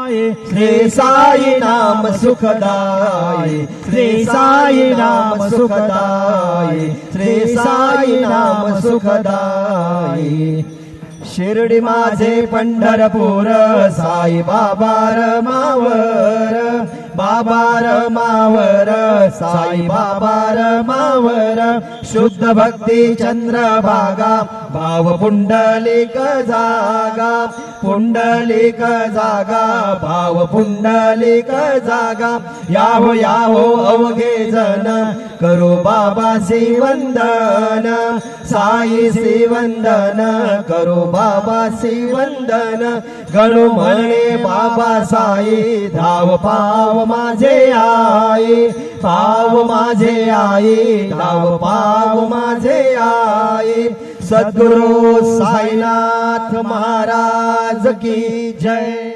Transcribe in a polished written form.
श्री साई नाम सुखदाई, श्री साई नाम सुखदाई, श्री साई नाम सुखदाई। शिर्डी माझे पंढरपूर, साई बाबा रमावर, बाबा रमावर, साई बाबा रमावर। शुद्ध भक्ती चंद्रभागा, भाव पुंडलिक जागा, पुंडलिक जागा, भाव पुंडलिक जागा। याहो याहो अवघे जन, करू बाबासी वंदन, साईसी वंदन, करू बाबासी वंदन। गणू म्हणे बाबा साई, धाव पाव माझे आई, पाव माझे आई, धाव पाव माझे आई। सद्गुरु साईनाथ महाराज की जय।